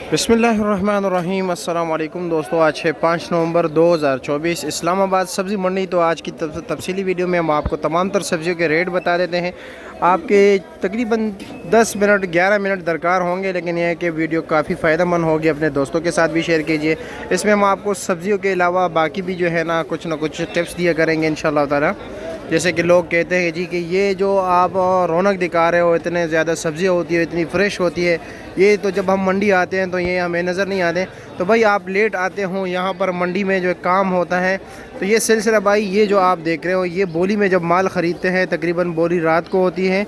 बिस्मिल्लाहिर्रहमानिर्रहीम। अस्सलाम वालेकुम दोस्तों, आज है 5 नवंबर 2024 इस्लामाबाद सब्ज़ी मंडी। तो आज की तफसीली वीडियो में हम आपको तमाम तर सब्ज़ियों के रेट बता देते हैं। आपके तकरीबन 10 मिनट 11 मिनट दरकार होंगे, लेकिन यह है कि वीडियो काफ़ी फ़ायदेमंद होगी। अपने दोस्तों के साथ भी शेयर कीजिए। इसमें हम आपको सब्ज़ियों के अलावा बाकी भी जो है ना कुछ टिप्स दिया करेंगे इंशाअल्लाह ताला। जैसे कि लोग कहते हैं जी कि ये जो आप रौनक दिखा रहे हो, इतने ज़्यादा सब्ज़ियाँ होती है, इतनी फ़्रेश होती है, ये तो जब हम मंडी आते हैं तो ये हमें नज़र नहीं आते। तो भाई आप लेट आते हो, यहाँ पर मंडी में जो काम होता है तो ये सिलसिला भाई, ये जो आप देख रहे हो ये बोली में जब माल ख़रीदते हैं, तकरीबन बोली रात को होती है,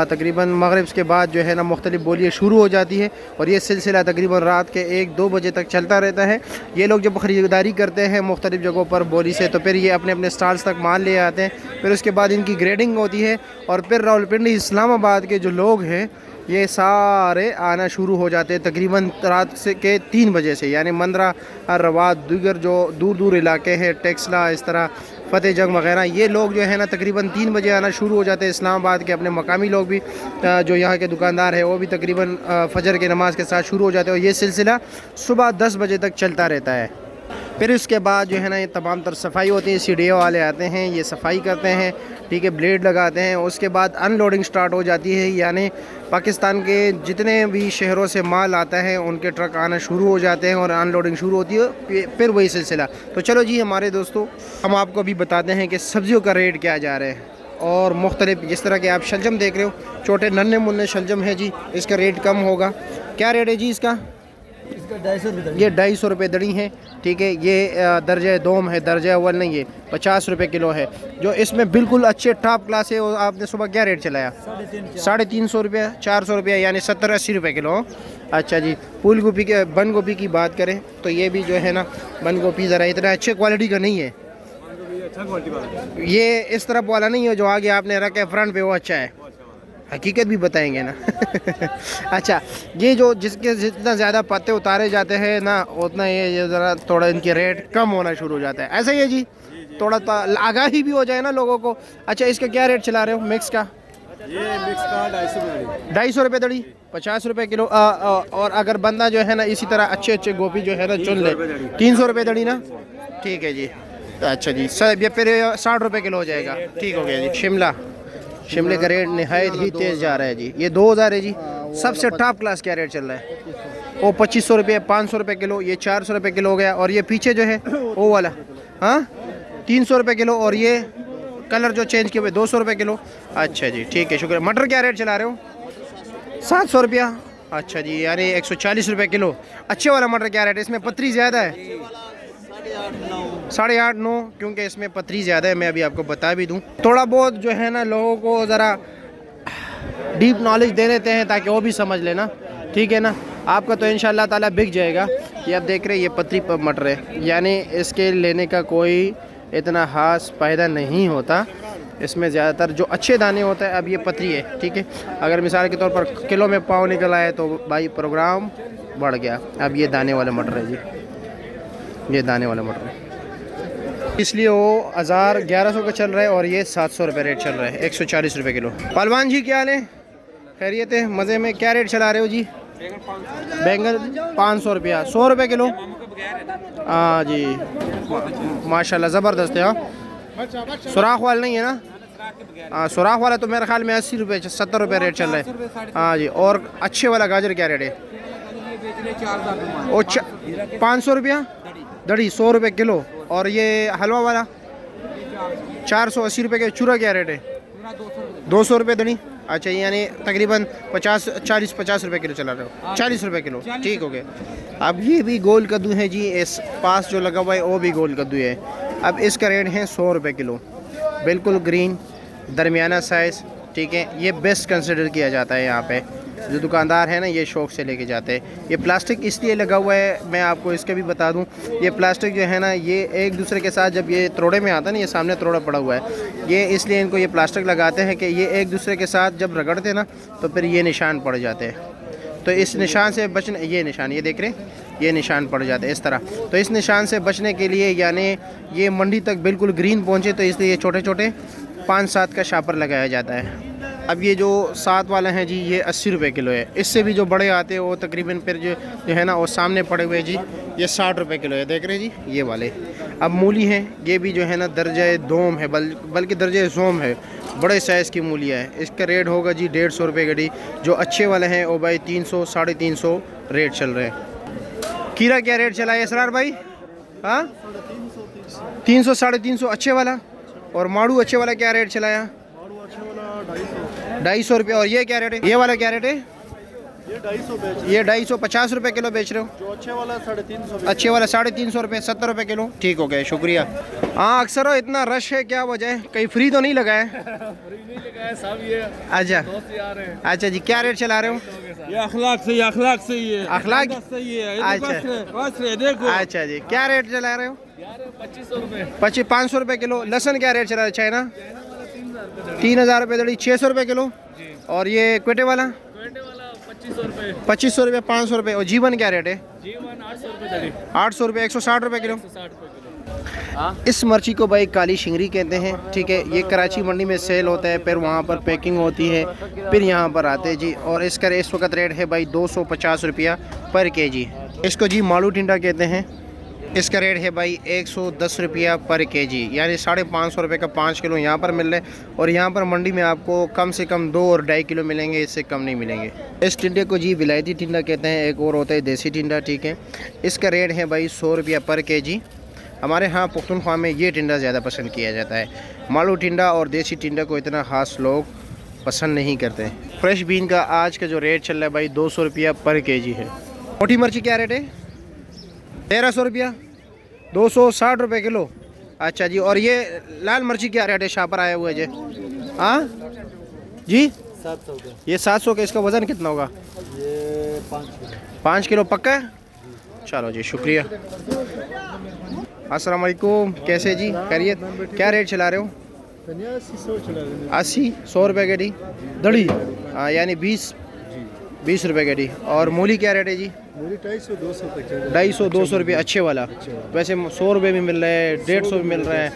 तकरीबन मगरिब के बाद जो है ना मुख्तलिफ बोलियाँ शुरू हो जाती है और ये सिलसिला तकरीबन रात के 1-2 बजे तक चलता रहता है। ये लोग जब ख़रीदारी करते हैं मुख्तलिफ जगहों पर बोली से, तो फिर ये अपने अपने स्टॉल्स तक माल ले आते हैं। फिर उसके बाद इनकी ग्रेडिंग होती है और फिर रावलपिंडी इस्लामाबाद के जो लोग हैं ये सारे आना शुरू हो जाते हैं तकरीबन रात से के 3 बजे से, यानी मंदरा, रवात, दीगर जो दूर दूर इलाके हैं, टेक्सला, इस तरह फ़तेह जंग वगैरह, ये लोग जो है ना तकरीबन 3 बजे आना शुरू हो जाते हैं। इस्लामाबाद के अपने मकामी लोग भी, जो यहाँ के दुकानदार हैं, वो भी तकरीबन फ़जर के नमाज़ के साथ शुरू हो जाते हैं और ये सिलसिला सुबह 10 बजे तक चलता रहता है। फिर उसके बाद जो है ना ये तमाम तर सफाई होती है, सीडीओ वाले आते हैं, ये सफाई करते हैं, ठीक है, ब्लेड लगाते हैं। उसके बाद अनलोडिंग स्टार्ट हो जाती है, यानी पाकिस्तान के जितने भी शहरों से माल आता है उनके ट्रक आना शुरू हो जाते हैं और अनलोडिंग शुरू होती है, फिर वही सिलसिला। तो चलो जी हमारे दोस्तों, हम आपको अभी बताते हैं कि सब्ज़ियों का रेट क्या जा रहे हैं और मुख्तलिफ, जिस तरह के आप शलजम देख रहे हो, छोटे नन्हे मुन्ने शलजम है जी, इसका रेट कम होगा। क्या रेट है जी इसका? इसका 250 रुपये। ये 250 रुपये दड़ी है, ठीक है। ये दर्जा दोम है, दर्जा अव्वल नहीं है, 50 रुपये किलो है। जो इसमें बिल्कुल अच्छे टॉप क्लास है, वो आपने सुबह क्या रेट चलाया? 350 रुपये, 400 रुपये, यानी 70-80 रुपये किलो। अच्छा जी, फूल गोभी के, बंद गोभी की बात करें तो ये भी जो है ना बंद गोभी ज़रा इतना अच्छे क्वालिटी का नहीं है, ये इस तरफ वाला नहीं है जो आगे आपने रखा है फ्रंट पे, वो अच्छा है। हकीकत भी बताएंगे ना। अच्छा, ये जो जिसके जितना ज़्यादा पत्ते उतारे जाते हैं ना, उतना ये ज़रा थोड़ा इनके रेट कम होना शुरू हो जाता है। ऐसा ही है जी, थोड़ा आगाही भी हो जाए ना लोगों को। अच्छा, इसका क्या रेट चला रहे हो मिक्स का? ये मिक्स का 250 रुपये दड़ी, 50 रुपये किलो। और अगर बंदा जो है ना इसी तरह अच्छे अच्छे गोभी जो है ना चुन ले, 300 रुपये दड़ी ना, ठीक है जी। अच्छा जी, सर ये फिर 60 रुपये किलो हो जाएगा, ठीक हो गया जी। शिमले का रेट नहायत ही तेज़ जा रहा है जी, ये 2000 है जी। सबसे टॉप क्लास क्या रेट चल रहा है? वो 2500 रुपये, 500 रुपये किलो, ये 400 रुपये किलो हो गया। और ये पीछे जो है वो वाला, हाँ, 300 रुपये किलो। और ये कलर जो चेंज किए हुए 200 रुपये किलो। अच्छा जी, ठीक है, शुक्रिया। मटर क्या रेट चला रहे हो? 700 रुपया। अच्छा जी, यानी 140 रुपये किलो। अच्छे वाला मटर क्या रेट है? इसमें पथरी ज़्यादा है, 8.5-9, क्योंकि इसमें पथरी ज़्यादा है। मैं अभी आपको बता भी दूं, थोड़ा बहुत जो है ना लोगों को ज़रा डीप नॉलेज दे देते हैं ताकि वो भी समझ लेना, ठीक है ना। आपका तो इंशाल्लाह ताला बिक जाएगा। ये आप देख रहे हैं, ये पथरी पर मटर है, यानी इसके लेने का कोई इतना खास फ़ायदा नहीं होता। इसमें ज़्यादातर जो अच्छे दाने होते हैं, अब ये पथरी है, ठीक है। अगर मिसाल के तौर पर किलो में पाव निकल आए तो भाई प्रोग्राम बढ़ गया। अब ये दाने वाला मटर है जी, ये दाने वाला मटर है, इसलिए वो 1100 का चल रहा है और ये 700 रुपये रेट चल रहा है, 140 रुपये किलो। पहलवान जी क्या हाल है? खैरियत है, मज़े में? क्या रेट चला रहे हो जी? बैंगन 500 रुपया, 100 रुपये किलो। हाँ जी, माशाल्लाह ज़बरदस्त है। हाँ, सुराख वाला नहीं है ना? हाँ, सुराख वाला तो मेरे ख्याल में 80 रुपये 70 रुपये रेट चल रहा है। हाँ जी, और अच्छे वाला गाजर क्या रेट है? वो 500 रुपया दड़ी, 100 रुपये किलो। और ये हलवा वाला 480 रुपये के। चूरा क्या रेट है? 200 रुपये दड़ी। अच्छा, यानी तकरीबन 40-50 रुपये किलो चला रहे हो, 40 रुपये किलो, ठीक हो गया। अब ये भी गोल कद्दू है जी, इस पास जो लगा हुआ है वो भी गोल कद्दू है। अब इसका रेट है 100 रुपये किलो, बिल्कुल ग्रीन, दरमियाना साइज़, ठीक है। ये बेस्ट कंसिडर किया जाता है यहाँ पे, जो दुकानदार है ना ये शौक़ से लेके जाते हैं। ये प्लास्टिक इसलिए लगा हुआ है, मैं आपको इसका भी बता दूं, ये प्लास्टिक जो है ना ये एक दूसरे के साथ जब ये त्रोड़े में आता है ना, ये सामने त्रोड़ा पड़ा हुआ है, ये इसलिए इनको ये प्लास्टिक लगाते हैं कि ये एक दूसरे के साथ जब रगड़ते ना तो फिर ये निशान पड़ जाते हैं। तो इस निशान से बचने, ये निशान ये देख रहे हैं, ये निशान पड़ जाते हैं इस तरह। तो इस निशान से बचने के लिए, यानी ये मंडी तक बिल्कुल ग्रीन पहुँचे, तो इसलिए ये छोटे छोटे 5-7 का शापर लगाया जाता है। अब ये जो 7 वाले हैं जी ये 80 रुपये किलो है। इससे भी जो बड़े आते हैं वो तकरीबन फिर जो है ना वो सामने पड़े हुए जी ये 60 रुपये किलो है, देख रहे हैं जी ये वाले। अब मूली हैं ये भी जो है ना दर्जा दोम है, बल्कि दर्जा जोम है, बड़े साइज़ की मूलियाँ है। इसका रेट होगा जी 150 रुपये गड्डी। जो अच्छे वाले हैं वो भाई 300 350 रेट चल रहे हैं। खीरा क्या रेट चला है इसरार भाई? हाँ 300 350 अच्छे वाला। और माड़ू अच्छे वाला क्या रेट चलाया? 250 रुपये। और ये क्या रेट है? ये वाला क्या रेट है? ये 250 50 रुपये किलो बेच रहे हो? जो अच्छे वाला 350। अच्छे वाला 350 रुपये 70 रुपये किलो। ठीक हो गया, शुक्रिया। हाँ अक्सर हो इतना रश है, क्या वजह है? कहीं फ्री तो नहीं लगा है? अच्छा अच्छा जी, क्या रेट चला रहे हो? ये अखलाक से ये अखलाक सही है। अच्छा देखो अच्छा जी, क्या रेट चला रहे हो? 2500 रुपये। 500 रुपये किलो। लहसन क्या रेट चला रहा है? चाइना 3000 रुपये दड़ी, 600 रुपये किलो। और ये क्वेटे वाला 2500 रुपये 500 रुपये। और जीवन क्या रेट है? जीवन 800 रुपये। 800 रुपये 160 रुपये किलो। इस मिर्ची को भाई काली शिंगरी कहते हैं, ठीक है। ये कराची मंडी में सेल होता है, फिर वहाँ पर पैकिंग होती है, फिर यहाँ पर आते हैं जी। और इसका इस वक्त रेट है भाई 250 रुपया पर केजी। इसको जी मालू टिंडा कहते हैं। इसका रेट है भाई 110 रुपया पर केजी, यानी 550 रुपये का 5 किलो यहाँ पर मिल रहा है। और यहाँ पर मंडी में आपको कम से कम 2 और 2.5 किलो मिलेंगे, इससे कम नहीं मिलेंगे। इस टिंडे को जी विलायती टिंडा कहते हैं, एक और होता है देसी टिंडा, ठीक है। इसका रेट है भाई 100 रुपया पर केजी। हमारे यहाँ पुख्तनख्वा में ये टिंडा ज़्यादा पसंद किया जाता है। मालू टिंडा और देसी टिंडा को इतना ख़ास लोग पसंद नहीं करते। फ्रेश बीन का आज का जो रेट चल रहा है भाई 200 रुपया पर केजी है। मोटी मिर्ची क्या रेट है? 1300 रुपया, 260 रुपये किलो। अच्छा जी। और ये लाल मिर्ची क्या रेट है? शाह पर आया हुआ है जी। हाँ जी 700 का। ये 700 का। इसका वज़न कितना होगा? ये 5 किलो पक्का है? चलो जी, शुक्रिया। अस्सलाम वालेकुम, कैसे जी? खैरियत? क्या रेट चला रहे हो? 80 100 रुपये गड्डी दड़ी, हाँ यानी 20 रुपये गड्डी। और मूली क्या रेट है जी? 250 200 रुपये अच्छे वाला। वैसे 100 रुपये भी मिल रहा है, 150 भी मिल रहा है।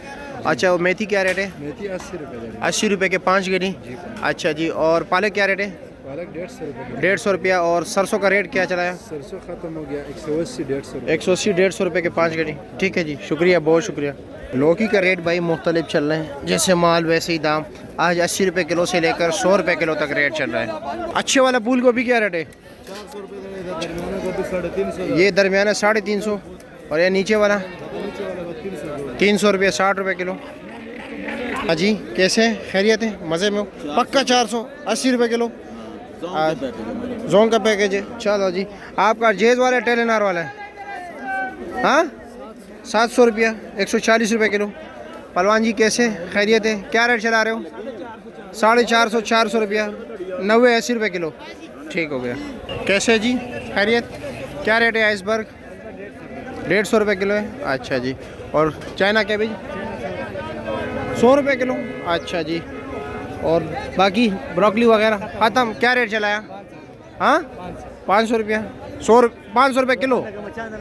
अच्छा, और मेथी क्या रेट है? मेथी 80 रुपये। 80 रुपये के 5 गड्डी। अच्छा जी। और पालक क्या रेट है? पालक 150 रुपये। 150 रुपया। और सरसों का रेट क्या चला है? सरसों खत्म हो गया, 180 150 180 150 रुपये के 5 गड्डी। ठीक है जी, शुक्रिया, बहुत शुक्रिया। लौकी का रेट भाई मुख्तलिफ चल रहे हैं, जैसे माल वैसे ही दाम। आज 80 रुपये किलो से लेकर 100 रुपये किलो तक रेट चल रहा है। अच्छे वाला फूल गोभी क्या रेट है? 400 रुपये। दरमियाना गोभी 350। ये दरमियाना 350। और ये नीचे वाला 300 रुपये 60 रुपये किलो। हाँ जी, कैसे खैरियत है? मज़े में हो? पक्का 480 रुपये किलो जोन का पैकेज है। चलो जी। आपका जेज वाला टेलेनार वाला है? हाँ 700 रुपया 140 रुपये किलो। पलवान जी कैसे खैरियत है? क्या रेट चला रहे हो? 450 400 रुपया 90 80 रुपये किलो। ठीक हो गया। कैसे जी खैरियत? क्या रेट है आइसबर्ग? 150 रुपये किलो है। अच्छा जी। और चाइना कैबेज 100 रुपये किलो। अच्छा जी। और बाकी ब्रोकली वगैरह ख़त्म। क्या रेट चलाया? हाँ 500 रुपया 500 रुपये किलो।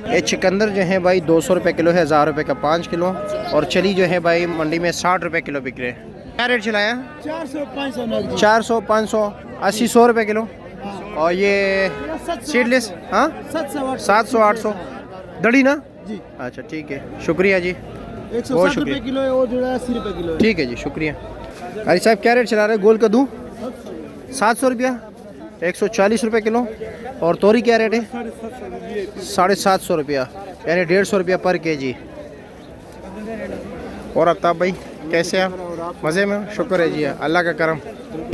ये चिकंदर जो है भाई 200 रुपये किलो है, 1000 रुपये का 5 किलो। और चली जो है भाई मंडी में 60 रुपये किलो बिक रहे हैं। क्या रेट चलाया? 400 500 80 100 रुपये किलो। और ये सीडलेस हाँ 700 800 दड़ी ना जी। अच्छा ठीक है, शुक्रिया जी, 160 रुपये किलो है, और जो है 80 रुपये किलो है। ठीक है जी, शुक्रिया। अरे साहब क्या रेट चला रहे हैं? गोल कद्दू 700 रुपया 140 रुपये किलो। और तोरी क्या रेट है? 750 रुपया, यानी 150 रुपया पर केजी। और आफ्ताब भाई कैसे आप? मज़े में? शुक्र है जी, अल्लाह का करम।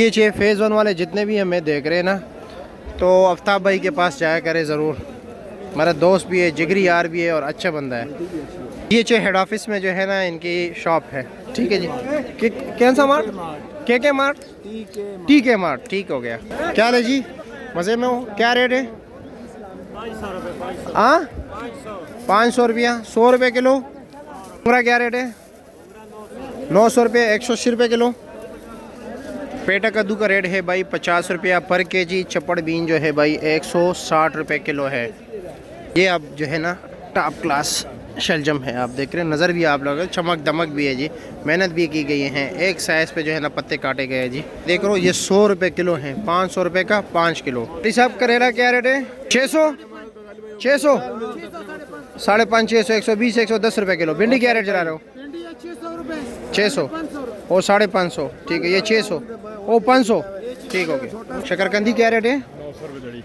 ये चाहिए फेज़ 1 वाले जितने भी हमें देख रहे हैं ना, तो आफ्ताब भाई के पास जाया करें ज़रूर। मेरा दोस्त भी है, जिगरी यार भी है और अच्छा बंदा है। ये चाहिए हेड ऑफिस में जो है ना इनकी शॉप है। ठीक है जी। कौन सा मार्ट? के मार्ट? TK mart. ठीक हो गया। क्या है जी? मज़े में हो? क्या रेट है? हाँ 500 रुपया 100 रुपये किलो। पूरा क्या रेट है? 900 रुपये 180 रुपये किलो। पेटा कद्दू का रेट है भाई 50 रुपया पर केजी। चपड़ बीन जो है भाई 160 रुपये किलो है। ये अब जो है ना टॉप क्लास शलजम है, आप देख रहे हैं, नज़र भी आप लोग चमक दमक भी है जी, मेहनत भी की गई है। एक साइज़ पे जो है ना पत्ते काटे गए हैं जी। देख लो ये 100 रुपये किलो है, 500 रुपये का 5 किलो। साहब करेला क्या रेट है? 600 600 550 600 120 110 रुपये किलो। भिंडी क्या रेट चला रहे हो? 600 और 550, ठीक है, ये 600 ओ 500, ठीक हो गया। शकरकंदी क्या रेट है?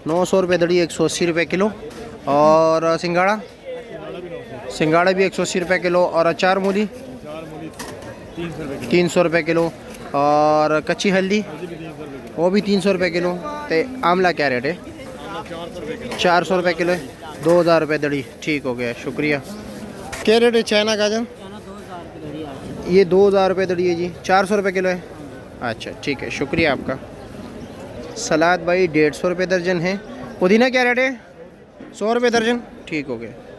900 रुपये दड़ी, 180 रुपये किलो। और सिंगाड़ा सिंगाड़ा भी 180 रुपये किलो। और अचार मूली 300 रुपये किलो। और कच्ची हल्दी वो भी 300 रुपये किलो। तो आंवला क्या रेट है? 400 रुपये किलो, 2000 रुपये दड़ी, ठीक हो गया, शुक्रिया। क्या रेट है चाइना गाजर? ये 2000 रुपये दड़ी है जी, 400 रुपये किलो है। अच्छा ठीक है, शुक्रिया आपका। सलाद भाई 150 रुपये दर्जन है। पुदीना क्या रेट है? 100 रुपये दर्जन, ठीक हो गया।